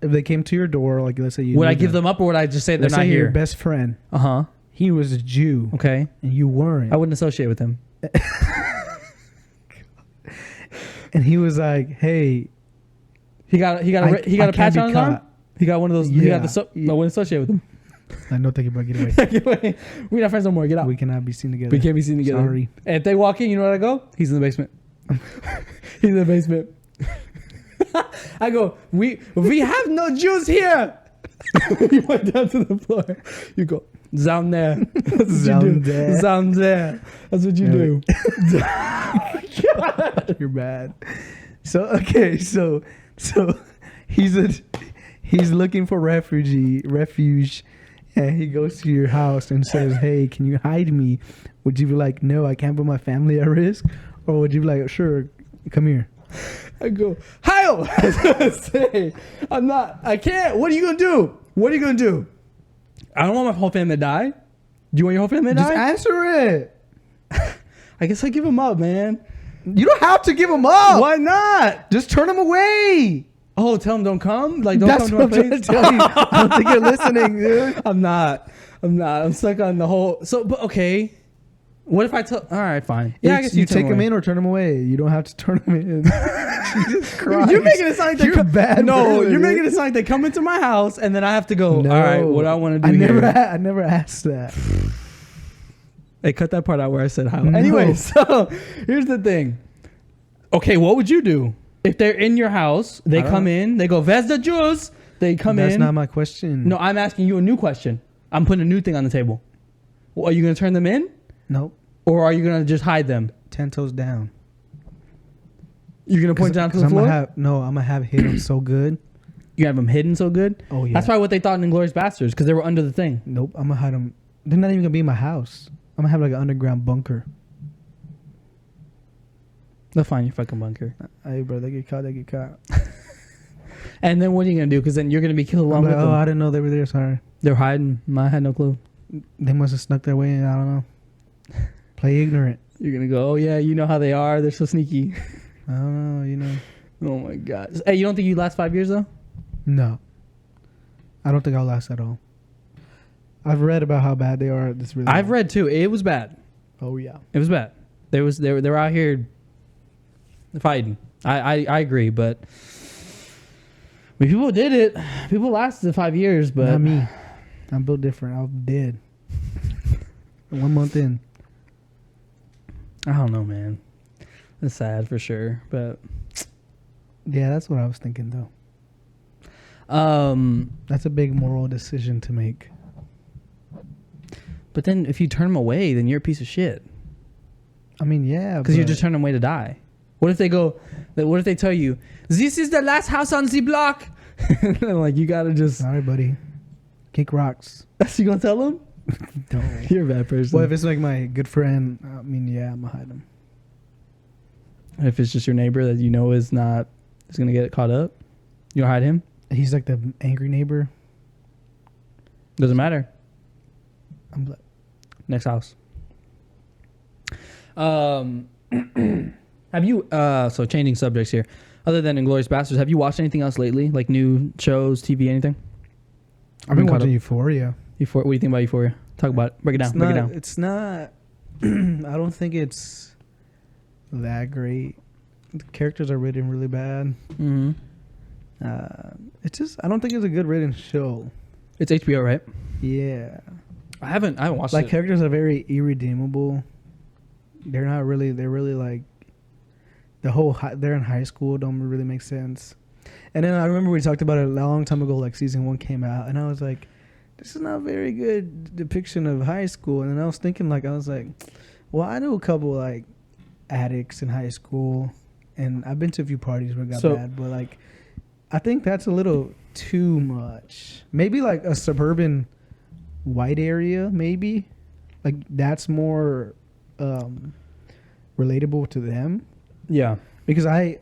if they came to your door, like let's say you Would I give them up, or would I just say they're let's not say your here? best friend, Uh-huh. he was a Jew, Okay. and you weren't, I wouldn't associate with him. and he was like, hey, He got I a can't patch be on his arm. caught. He got one of those. He got the. I wouldn't associate with him. I know, thank you, bro, get away. We're not friends no more. Get out. We cannot be seen together. We can't be seen together. Sorry. And if they walk in, you know where I go? He's in the basement. He's in the basement. I go, we have no Jews here. You went down to the floor. You go, down there. That's what you Down do. there. Down there. That's what you do. You're bad. So okay, so he's looking for refuge, and he goes to your house and says, "Hey, can you hide me?" Would you be like, "No, I can't put my family at risk," or would you be like, "Sure, come here"? I go, Heil! I was gonna say, I can't. What are you gonna do? What are you gonna do? I don't want my whole family to die. Do you want your whole family to Just die? answer it. I guess I give him up, man. You don't have to give him up. Why not? Just turn him away. Oh, tell him don't come? Like, don't That's come to what my I'm trying place? to tell you. I don't think you're listening, dude. I'm not. I'm stuck on the whole. So, but okay. What if I tell? All right, fine. Yeah, I guess you take him away. in or turn him away. You don't have to turn him in. Jesus Christ. You're making it sound like they You're bad. No, brother, you're dude. making it sound like they come into my house and then I have to go. No. All right, what I want to do I never, here. I never asked that. Hey, cut that part out where I said how. No. Anyway, so here's the thing. Okay, what would you do if they're in your house? They I don't come know. in. They go, "Where's the Jews?" They come That's in. not my question. No, I'm asking you a new question. I'm putting a new thing on the table. Well, are you going to turn them in, Nope. or are you going to just hide them? 10 toes down. You're going to point down to the I'm floor. I'm gonna have hit him so good. You have them hidden so good. Oh yeah. That's probably what they thought in Inglourious Bastards, because they were under the thing. Nope. I'm gonna hide him. They're not even gonna be in my house. I'm gonna have like an underground bunker. They'll find your fucking bunker. Hey, bro, they get caught. And then what are you gonna do? Because then you're gonna be killed along I'm like, with them. I didn't know they were there. Sorry. They're hiding. I had no clue. They must have snuck their way in. I don't know. Play ignorant. You're gonna go. Oh yeah, you know how they are. They're so sneaky. I don't know. You know. Oh my god. Hey, you don't think you last 5 years though? No. I don't think I'll last at all. I've read about how bad they are. This really. I've read too. It was bad. Oh yeah. It was bad. They were out here fighting. I agree, but I mean, people did it. People lasted 5 years, but not me. I'm built different. I'm dead. 1 month in. I don't know, man. It's sad for sure, but Yeah, that's what I was thinking though. um. That's a big moral decision to make. But then if you turn them away, then you're a piece of shit I mean, yeah, because you but- just turn them away to die. What if they go? What if they tell you this is the last house on the block? Like you gotta just. Sorry, buddy. Kick rocks. That's you gonna tell them? Don't. You're a bad person. Well, if it's like my good friend, I mean, yeah, I'm gonna hide him. If it's just your neighbor that you know is gonna get caught up, you hide him. He's like the angry neighbor. Doesn't matter. I'm like, Next house. Have you so changing subjects here? Other than Inglourious Bastards, have you watched anything else lately? Like new shows, TV, anything? I've been caught watching up. Euphoria. What do you think about Euphoria? Talk about it. Break it down. Break it down. It's not. I don't think it's that great. The characters are written really bad. Mm-hmm. It's just. I don't think it's a good written show. It's HBO, right? Yeah. I haven't watched Like it. characters are very irredeemable. They're not really. They're really like. They're in high school. Don't really make sense. And then I remember we talked about it a long time ago. Like season 1 came out, and I was like, "This is not a very good depiction of high school." And then I was thinking, like, well, I knew a couple like addicts in high school, and I've been to a few parties where it got bad. But like, I think that's a little too much. Maybe like a suburban white area, maybe like that's more relatable to them. Yeah. Because I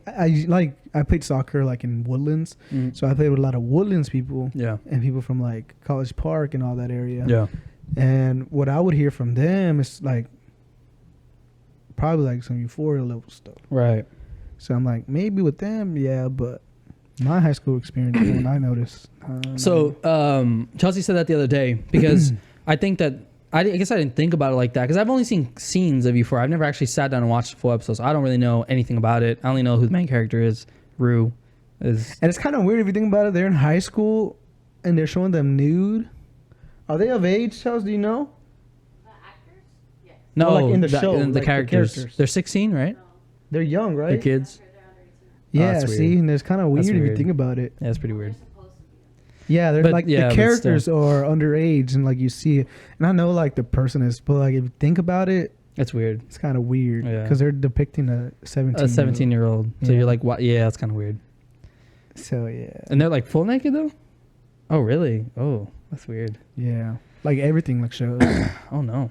played soccer like in Woodlands, so I played with a lot of Woodlands people, Yeah. and people from like College Park and all that area. Yeah. And what I would hear from them is like probably like some Euphoria level stuff. Right. So I'm like, maybe with them, yeah, but my high school experience, when I noticed. So Chelsea said that the other day because I think that I guess I didn't think about it like that because I've only seen scenes of Euphoria. I've never actually sat down and watched the full episode, so I don't really know anything about it. I only know who the main character is. Rue is. And it's kind of weird if you think about it. They're in high school and they're showing them nude. Are they of age, Charles? Do you know? The actors? Yes. No, Well, like in the show, the like the characters. characters. They're 16, right? No. They're young, right? They're kids. They're under 18. Yeah, that's see, weird. and it's kind of weird That's if you weird. think about it. Yeah, that's pretty weird. They're supposed to be. Yeah, they're But, like yeah, the but characters still. are underage, and like you see it, and I know like the person is, but like if you think about it, That's weird. it's kind of weird Yeah. because they're depicting a 17. A 17-year-old. So Yeah. you're like, what? Yeah, that's kind of weird. So yeah, And they're like full naked though. Oh really? Oh, that's weird. yeah, like everything like shows. Oh no.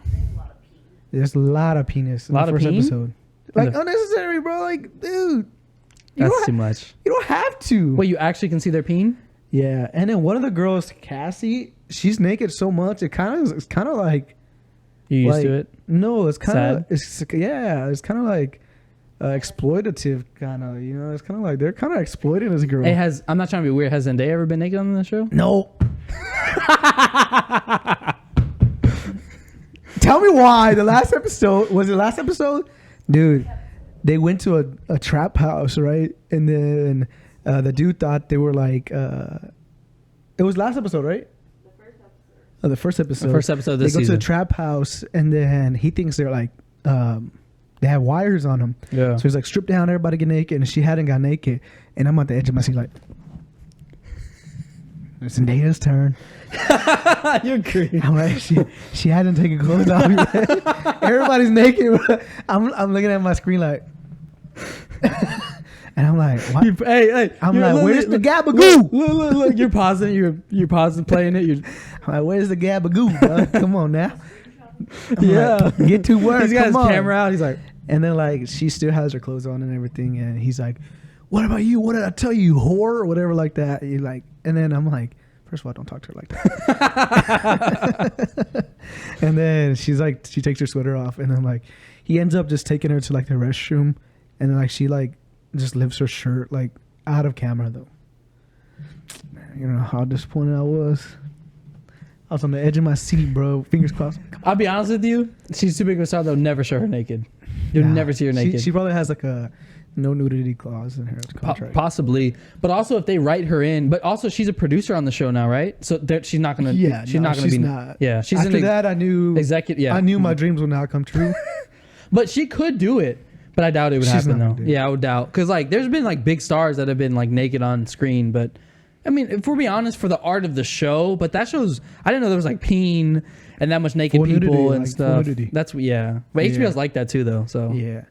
There's a lot of pee. There's a lot of penis in Lot the of first peen? episode. Like the- unnecessary, bro. Like, dude, you That's don't, too much. you don't have to. Wait, you actually can see their peen? Yeah, and then one of the girls, Cassie, she's naked so much it's kind of like You used like, to it? No, it's kind of Sad? it's kind of like exploitative, kind of. You know, it's kind of like they're kind of exploiting this girl. Hey, I'm not trying to be weird. Has Zendaya ever been naked on the show? No. Tell me why. The last episode was the last episode, dude. They went to a trap house, right? And then the dude thought they were like. It was last episode, right? The first episode. Oh, the first episode. The first episode of this They go to season. the trap house, and then he thinks they're like, they have wires on them. Yeah. So he's like, strip down, everybody get naked, and she hadn't got naked, and I'm at the edge of my seat like, it's Zendaya's turn. You're creepy. I'm like, she hadn't taken clothes off yet. Everybody's naked. I'm looking at my screen like, and I'm like, what? Hey. I'm like, where's the Look, gabagoo? look. You're pausing. You're pausing, playing it. I'm like, where's the gabagoo, bro? Come on now. I'm Yeah. like, get to work. He's got his come on. camera out. He's like, And then like she still has her clothes on and everything, and he's like, "What about you? What did I tell you, whore?" or whatever like that. You like, and then I'm like, first of all, don't talk to her like that. And then she's like, she takes her sweater off, and then like he ends up just taking her to like the restroom, and then like she like just lifts her shirt like out of camera though. Man, you know how disappointed I was. I was on the edge of my seat, bro. Fingers crossed. I'll be honest with you. She's too big of a star. They'll never show her naked. You'll Nah, never see her naked. She probably has like a no nudity clause in her contract. Possibly, but also if they write her in, but also she's a producer on the show now, right? So she's not gonna. Yeah, she's no, not gonna she's be. not. Yeah, she's After that, I knew executive. Yeah, I knew my dreams would not come true. but she could do it. But I doubt it would She's happen not though. gonna do it. Yeah, I would doubt because like there's been like big stars that have been like naked on screen, but I mean, if we're being honest, for the art of the show, but that shows. I didn't know there was like peen and that much naked Full people nudity, and like, full stuff. nudity. That's but HBO's like that too though. So Yeah,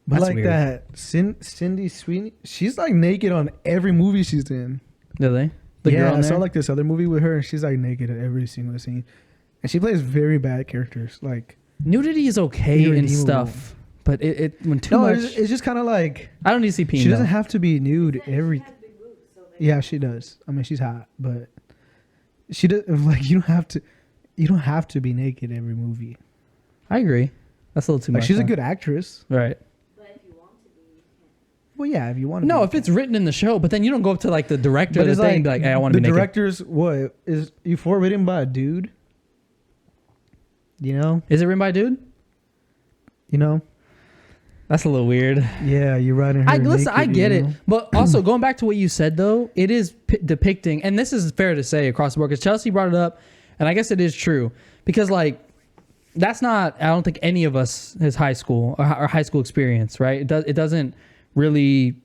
but That's like weird. that Cindy Sweeney, she's like naked on every movie she's in. do they? The yeah, girl in I saw there? like this other movie with her, and she's like naked in every single scene, and she plays very bad characters. Like Nudity is okay and Irredeemable. stuff, but it when too much. it's just kind of like I don't need to see peen. she doesn't though. have to be nude She every. has big boobs, so they Yeah, she does. I mean, she's hot, but she does like you don't have to. You don't have to be naked every movie. I agree. That's a little too Like much. she's a huh? good actress. Right. But if you want to be, you can. Well, yeah, if you want to. No, if it's written in the show, but then you don't go up to like the director of But the it's thing like and be like, "Hey, I want to the be naked." director's what is Euphoria written by a dude? You know, Is it written by a dude? you know. That's a little weird. Yeah, you're writing her. Listen, naked, I get you it, know? but also going back to what you said though, it is depicting, and this is fair to say across the board because Chelsea brought it up, and I guess it is true because like that's not. I don't think any of us has high school or high school experience, right? It doesn't really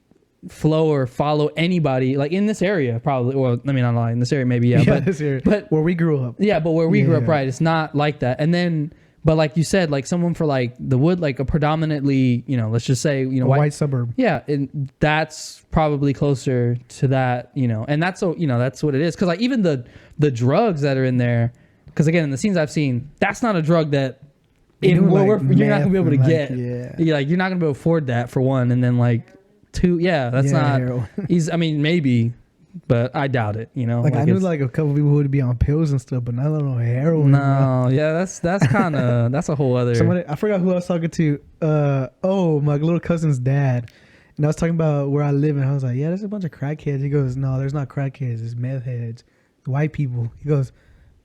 flow or follow anybody like in this area probably. Well, I mean, not lying, in this area maybe yeah, but this area, but where we grew up. yeah, but where we grew up, Yeah. right? It's not like that. And then, but like you said, like someone for like the wood, like a predominantly, let's just say, A white suburb. yeah, and that's probably closer to that, and that's so, that's what it is. Because like even the drugs that are in there, because again, in the scenes I've seen, that's not a drug that They do, like, you're not gonna be able to meth get. and, like, yeah. You're not gonna be able to afford that for one, and then like two, yeah, that's Yeah, not. heroin. I mean, maybe, but I doubt it. Like I knew it's- like a couple people who would be on pills and stuff, but not on heroin. bro. no, yeah, that's kind of that's a whole other. Somebody, I forgot who I was talking to. My little cousin's dad, and I was talking about where I live, and I was like, "Yeah, there's a bunch of crackheads." He goes, "No, there's not crackheads. It's meth heads, white people." He goes,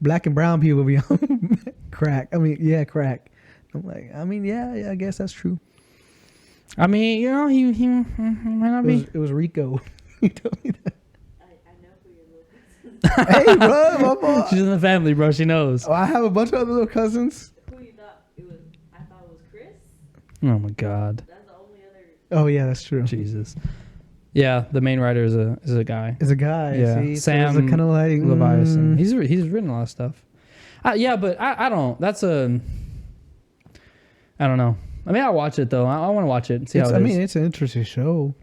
"Black and brown people be on crack." I mean, yeah, crack. I'm like, I mean, yeah, I guess that's true. I mean, he might not be. It was Rico. He told me that. I know who you're looking Hey, bro, my boy. She's in the family, bro. She knows. Oh, I have a bunch of other little cousins. Who you thought it was? I thought it was Chris. Oh my God, That's the only other. Oh yeah, that's true. Jesus. Yeah, the main writer is a guy. It's a guy. Yeah, see? Sam so kind of like Leviathan. He's written a lot of stuff. Yeah, but I don't. I don't know. I mean, I'll watch it though. I want to watch it and see how it is. I mean, it's an interesting show,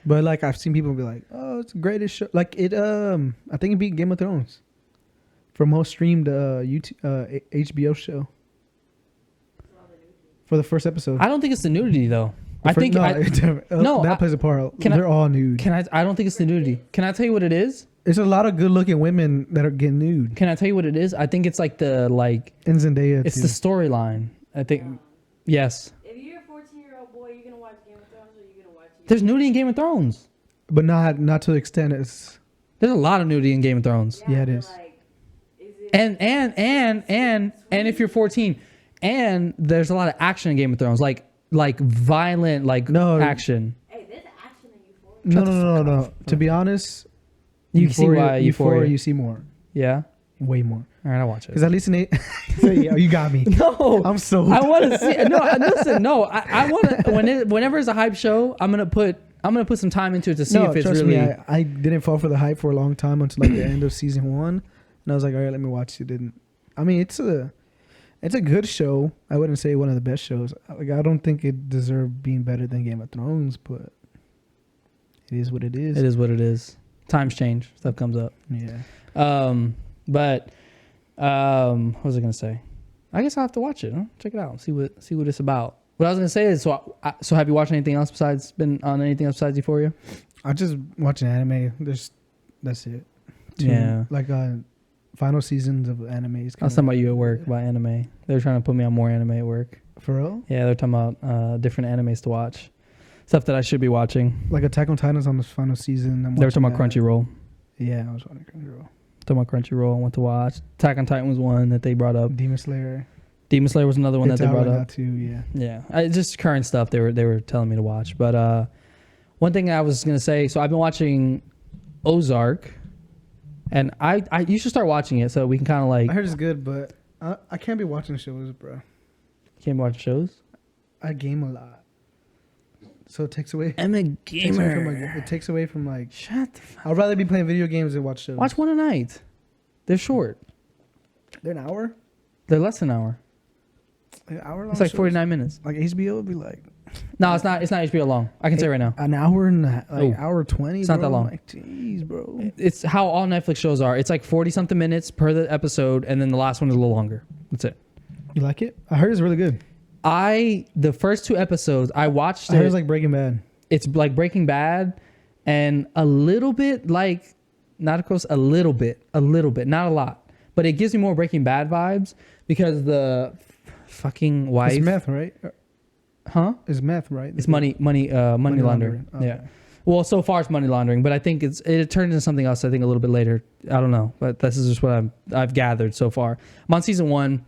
but like I've seen people be like, "Oh, it's the greatest show." Like it, I think it beat Game of Thrones for most streamed HBO show for the first episode. I don't think it's the nudity though. The I first- think that plays a part. They're all nude. I don't think it's the nudity. Can I tell you what it is? There's a lot of good-looking women that are getting nude. Can I tell you what it is? I think it's like And Zendaya. it's too. the storyline. I think yes. If you're a 14-year-old boy, you're gonna watch Game of Thrones, or you're gonna watch. There's nudity in Game of Thrones. but not to the extent as There's a lot of nudity in Game of Thrones. Yeah, it but, is. Like, is it? And if you're 14, and there's a lot of action in Game of Thrones, like violent, like No. Hey, action. there's action in Euphoria. no. To be honest, You can see why Euphoria. you see more, Yeah. way more. All right, I'll watch it. Because at least in you got me. No, I'm so. I want to see. No, listen. No, I want to. Whenever it's a hype show, I'm gonna put some time into it to see if it's trust really. me, I didn't fall for the hype for a long time until like the end of season 1, and I was like, all right, let me watch it. Didn't. I mean, it's a good show. I wouldn't say one of the best shows. Like, I don't think it deserved being better than Game of Thrones, but it is what it is. It is what it is. Times change. Stuff comes up. Yeah. But what was I gonna say? I guess I'll have to watch it. Huh? Check it out. See what it's about. What I was gonna say is, so have you watched anything else besides Euphoria? I just watching anime. That's it. Yeah. Like final seasons of anime. I was talking about you at work about anime. They were trying to put me on more anime at work. For real? Yeah, they're talking about different animes to watch, stuff that I should be watching. Like Attack on Titan's on the final season. They were talking about Crunchyroll. Yeah, I was watching Crunchyroll. Talking about Crunchyroll and what to watch. Attack on Titan was one that they brought up. Demon Slayer. Demon Slayer was another one that they brought right up now too. Yeah. Yeah, just current stuff they were telling me to watch. But one thing I was gonna say, so I've been watching Ozark, and you should start watching it so we can kind of like. I heard it's good, but I can't be watching shows, bro. Can't watch shows. I game a lot, so it takes away. I'm a gamer. It takes away from like. Shut the fuck. I'd rather be playing video games than watch shows. Watch one a night. They're short. They're an hour. They're less than an hour. An hour long. It's like shows? 49 minutes. Like HBO would be like. No, it's not. It's not HBO long. I can say right now. An hour and Oh. hour 20. It's not bro. that long. Like, jeez, bro. It's how all Netflix shows are. It's like 40 something minutes per the episode, and then the last one is a little longer. That's it. You like it? I heard it's really good. The first 2 episodes, I watched I heard it. it's like Breaking Bad. It's like Breaking Bad, and a little bit like Narcos. A little bit, not a lot, but it gives me more Breaking Bad vibes because the fucking wife. It's meth, right? Huh? It's meth, right? It's money laundering. Okay. Yeah. Well, so far it's money laundering, but I think it turned into something else. I think a little bit later. I don't know, but this is just what I've gathered so far. I'm on season 1.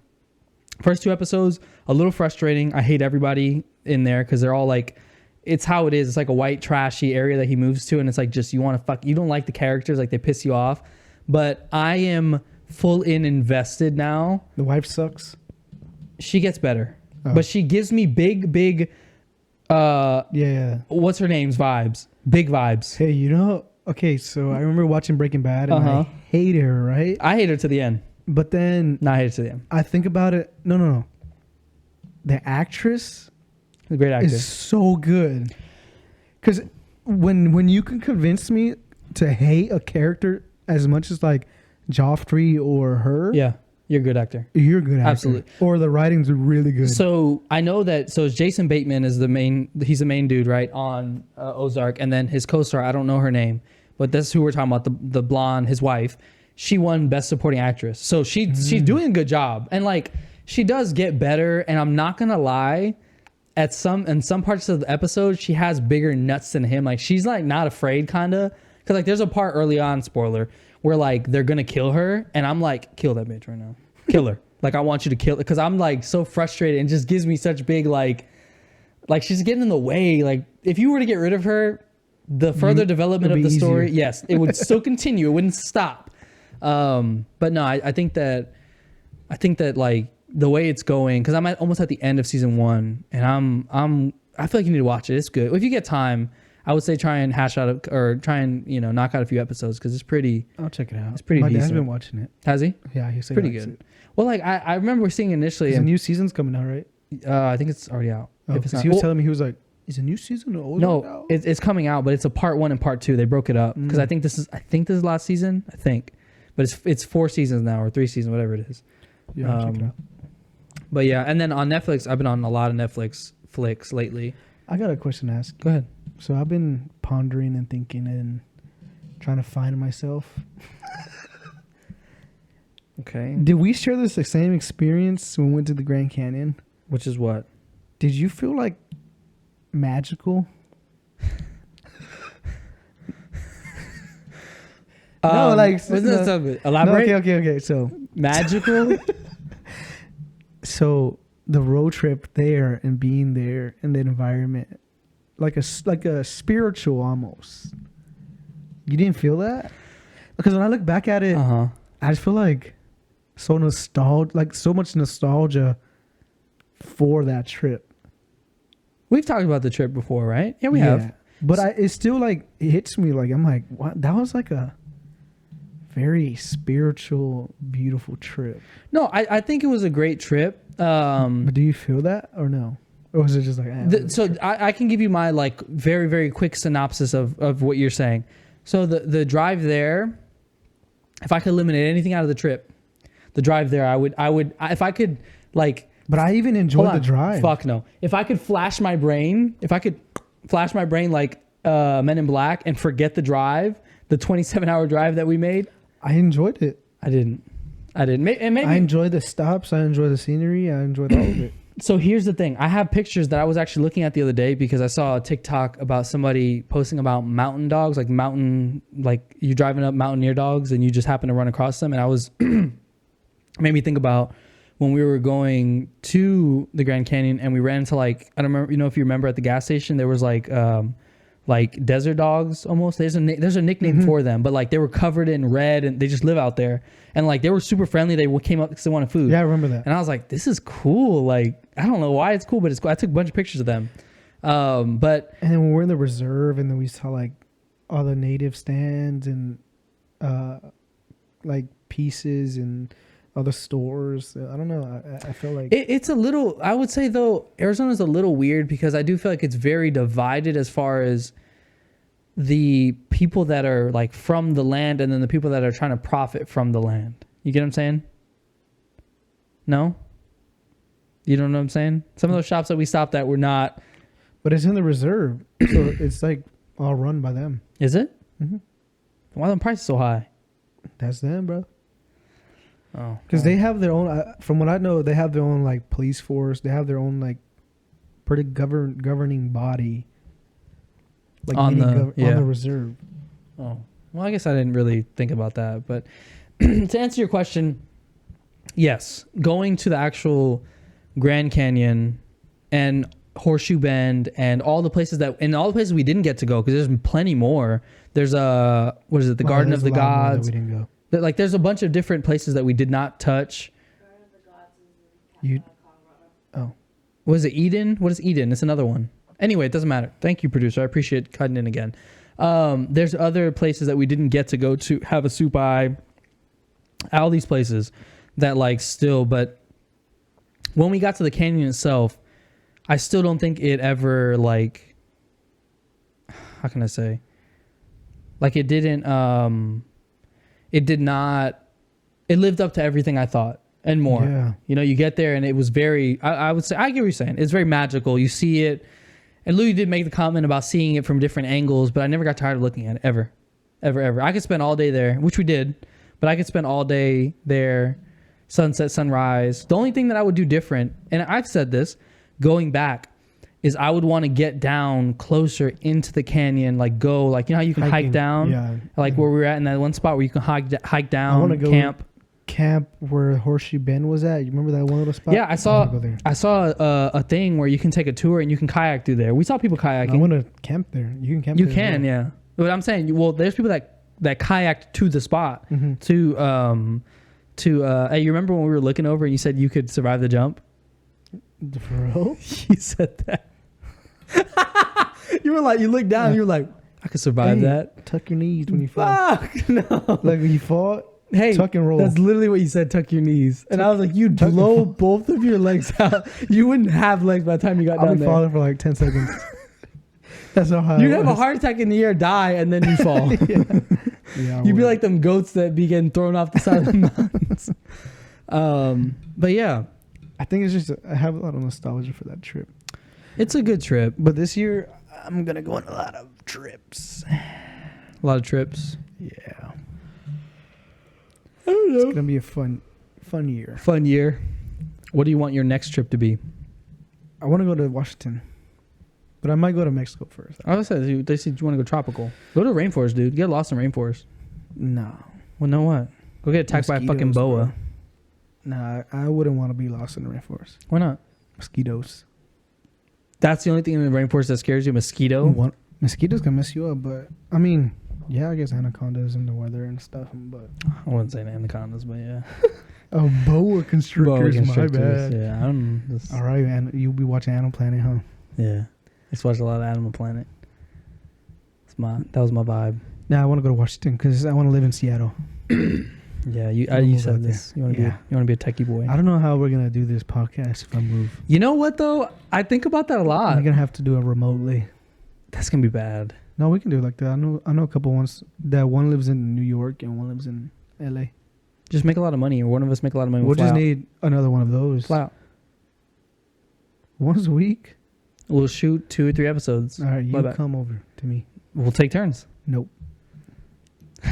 First 2 episodes, a little frustrating. I hate everybody in there because they're all like, it's how it is. It's like a white trashy area that he moves to, and it's like just you want to fuck. You don't like the characters, like they piss you off. But I am full in invested now. The wife sucks. She gets better, Oh. but she gives me big. Yeah. What's her name's vibes? Big vibes. Hey, okay, so I remember watching Breaking Bad and I hated her, right? I hate her to the end. But then Not hate her to the end. I think about it. No. The actress She's a great actor. is so good. Because when you can convince me to hate a character as much as like Joffrey or her, Yeah, you're a good actor. you're a good actor. Absolutely. Or the writing's really good. So I know that. So Jason Bateman is he's the main dude, right, on Ozark, and then his co-star, I don't know her name, but that's who we're talking about. The blonde, his wife. She won Best Supporting Actress, so she's doing a good job, and like she does get better. And I'm not gonna lie, in some parts of the episode, she has bigger nuts than him. Like she's like not afraid, kinda, because like there's a part early on, spoiler, where like they're gonna kill her, and I'm like, kill that bitch right now, kill her. Like I want you to kill her, because I'm like so frustrated, and just gives me such big like she's getting in the way. Like if you were to get rid of her, the further development of the it'd be story, easier. yes, it would still continue. It wouldn't stop. But no, I think that like the way it's going, because I'm almost at the end of season 1, and I feel like you need to watch it. It's good. If you get time, I would say try and knock out a few episodes, because it's pretty. I'll check it out. It's pretty My dad's decent. been watching it. Has he? Yeah, he said Pretty he likes good. Well, like I remember seeing initially, it. The new season's coming out, right? I think it's already out. Oh, If it's 'cause not, he was well, telling me, he was like, "Is a new season or old no, now?" it's coming out, but it's a part 1 and part 2. They broke it up because I think this is last season. I think, but it's 4 seasons now, or 3 seasons, whatever it is. Yeah, I'll check it out. But yeah, and then on Netflix, I've been on a lot of Netflix flicks lately. I got a question to ask. Go ahead. So I've been pondering and thinking and trying to find myself. Okay. Did we share the same experience when we went to the Grand Canyon? Which is what? Did you feel like magical? No, like, elaborate. No, okay. So Magical. So the road trip there and being there and the environment, like a spiritual almost. You didn't feel that? Because when I look back at it, I just feel like so much nostalgia for that trip. We've talked about the trip before, right? Yeah, we have. But it still like it hits me like I'm like, what? That was like a very spiritual, beautiful trip. No, I think it was a great trip. But do you feel that or no? Or was it just like... So I can give you my like very, very quick synopsis of what you're saying. So the drive there, if I could eliminate anything out of the trip, the drive there, I would if I could like But I even enjoyed the drive. Fuck no. If I could flash my brain like Men in Black and forget the drive, the 27-hour drive that we made, I enjoyed it. I didn't. And maybe I enjoyed the stops. I enjoyed the scenery. I enjoyed all of it. So here's the thing. I have pictures that I was actually looking at the other day because I saw a TikTok about somebody posting about mountain dogs, like you driving up mountaineer dogs and you just happen to run across them. And I was, made me think about when we were going to the Grand Canyon and we ran into I don't remember, if you remember at the gas station, there was like desert dogs almost. There's a nickname for them, but they were covered in red and they just live out there. And they were super friendly. They came up because they wanted food. Yeah, I remember that. And I was like, this is cool. I don't know why it's cool, but it's cool. I took a bunch of pictures of them. And then when we're in the reserve and then we saw all the native stands and pieces and other stores. I don't know. I feel like it's a little, I would say though, Arizona's a little weird because I do feel like it's very divided as far as the people that are from the land and then the people that are trying to profit from the land. You get what I'm saying? No? You don't know what I'm saying? Some of those shops that we stopped at were not. But it's in the reserve. So it's all run by them. Is it? Mm-hmm. Why are the prices so high? That's them, bro. Oh. Because they have their own, from what I know, they have their own police force. They have their own pretty governing body. On the reserve. Oh, well, I guess I didn't really think about that. But to answer your question, yes, going to the actual Grand Canyon and Horseshoe Bend and all the places we didn't get to go, because there's plenty more. There's the Garden of the Gods. We didn't go. There's a bunch of different places that we did not touch. Garden of the Gods is in Colorado. Oh, Was it Eden? What is Eden? It's another one. Anyway, it doesn't matter. Thank you, producer. I appreciate cutting in again. There's other places that we didn't get to go to, have a soup eye, all these places that still, but when we got to the canyon itself, I still don't think it ever how can I say? It didn't, it did not, it lived up to everything I thought and more. Yeah. You get there and it was very, I would say, I get what you're saying. It's very magical. You see it. And Louis did make the comment about seeing it from different angles, but I never got tired of looking at it, ever. I could spend all day there, which we did, but I could spend all day there, sunset, sunrise. The only thing that I would do different, and I've said this, going back, is I would want to get down closer into the canyon, go, how you can hike down, where we were at in that one spot where you can hike down, I want to go camp where Horseshoe Bend was at. You remember that one little spot? Yeah, I saw a thing where you can take a tour and you can kayak through there. We saw people kayaking. I want to camp there. You can camp there. You can, yeah. But I'm saying, there's people that kayaked to the spot. Mm-hmm. Hey, you remember when we were looking over and you said you could survive the jump? For real? You said that. You looked down and you were like, I could survive that. Tuck your knees when you fall. Fuck, no. When you fall, hey, tuck and roll. That's literally what you said, tuck your knees. And I was like, you'd blow both of your legs out. You wouldn't have legs by the time you got down there. I'll be falling for 10 seconds. That's how high You'd have a heart attack in the air, die, and then you fall. Yeah, you'd be like them goats that be getting thrown off the side of the mountains. But yeah. I think it's just, I have a lot of nostalgia for that trip. It's a good trip. But this year, I'm going to go on a lot of trips. A lot of trips. Yeah. I don't know. It's going to be a fun year. Fun year. What do you want your next trip to be? I want to go to Washington. But I might go to Mexico first. I said they said you want to go tropical. Go to rainforest, dude. Get lost in rainforest. No. Well, know what? Go get attacked by a fucking boa. Bro. Nah, I wouldn't want to be lost in the rainforest. Why not? Mosquitoes. That's the only thing in the rainforest that scares you, mosquito? Mosquitoes can mess you up, but I mean, yeah, I guess anacondas and the weather and stuff, but I wouldn't say anacondas, but yeah. Oh, boa constrictors, my bad. Yeah, I'm all right, man. You'll be watching Animal Planet, huh? Yeah. I just watched a lot of Animal Planet. That was my vibe. Nah, I want to go to Washington because I want to live in Seattle. Yeah, you said this. You want to be a techie boy. I don't know how we're gonna do this podcast if I move. You know what though? I think about that a lot. We're gonna have to do it remotely. That's gonna be bad. No, we can do it like that. I know a couple ones that one lives in New York and one lives in LA. Just make a lot of money, or one of us make a lot of money. We'll just need another one of those. Fly out. Once a week? We'll shoot 2 or 3 episodes. All right, you Bye-bye. come over to me. We'll take turns. Nope.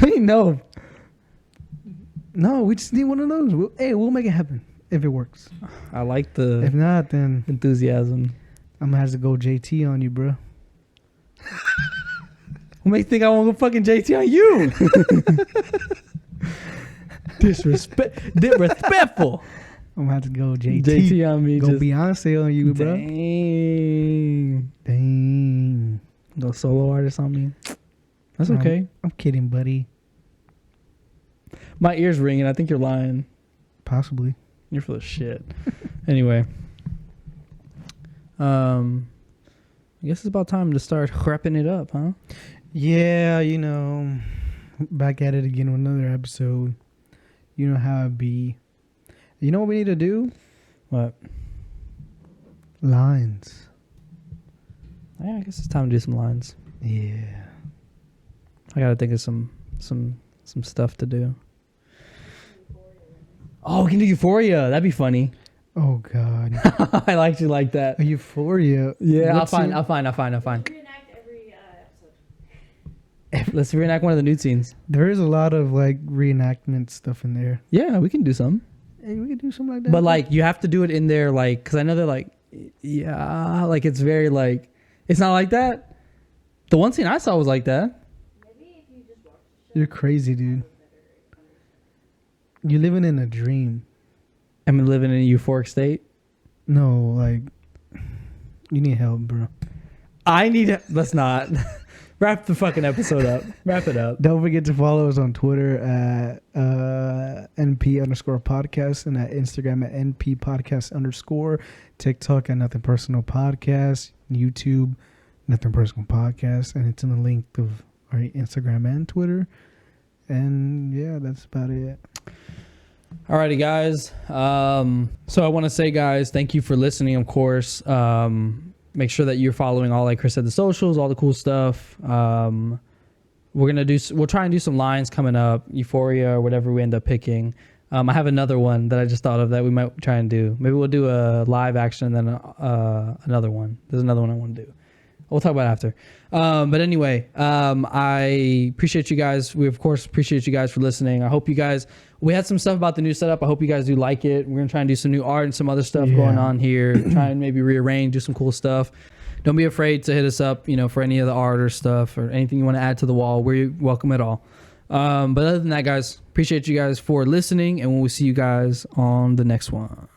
No. No, we just need one of those. We'll make it happen if it works. I like the If not, then enthusiasm. I'm gonna have to go JT on you, bro. What makes you think I want to go fucking JT on you? Disrespectful. I'm gonna have to go JT. JT on me. Go just, Beyonce on you, bro. Dang. Dang. Go solo artist on me. That's okay. I'm kidding, buddy. My ear's ringing. I think you're lying. Possibly. You're full of shit. Anyway. I guess it's about time to start wrapping it up, huh? Yeah, back at it again with another episode. You know how it be. You know what we need to do? What? Lines. Yeah, I guess it's time to do some lines. Yeah. I gotta think of some stuff to do. Oh, we can do Euphoria. That'd be funny. Oh God. I actually like that. A Euphoria. Yeah, What's I'll find. Reenact every episode. Let's reenact one of the nude scenes. There is a lot of like reenactment stuff in there. Yeah, we can do some. Hey, we could do something like that. But like, you have to do it in there, like, because I know they're like, yeah, like it's very like, it's not like that. The one scene I saw was like that. Maybe if you just watch the show. You're crazy, dude. You're living in a dream. I'm living in a euphoric state. No, like you need help, bro. I need. Let's not wrap the fucking episode up. Wrap it up. Don't forget to follow us on Twitter at NP_podcast and at Instagram at NP podcast_, TikTok at Nothing Personal Podcast, YouTube Nothing Personal Podcast, and it's in the link of our Instagram and Twitter. And yeah, that's about it. Alrighty, guys. So I want to say, guys, thank you for listening. Of course, make sure that you're following all, like Chris said, the socials, all the cool stuff. We'll try and do some lines coming up, Euphoria or whatever we end up picking. I have another one that I just thought of that we might try and do. Maybe we'll do a live action and then another one. There's another one I want to do. We'll talk about it after. But anyway, I appreciate you guys. We, of course, appreciate you guys for listening. I hope you guys... We had some stuff about the new setup. I hope you guys do like it. We're going to try and do some new art and some other stuff going on here. Try and maybe rearrange, do some cool stuff. Don't be afraid to hit us up, for any of the art or stuff or anything you want to add to the wall. We're welcome at all. But other than that, guys, appreciate you guys for listening, and we'll see you guys on the next one.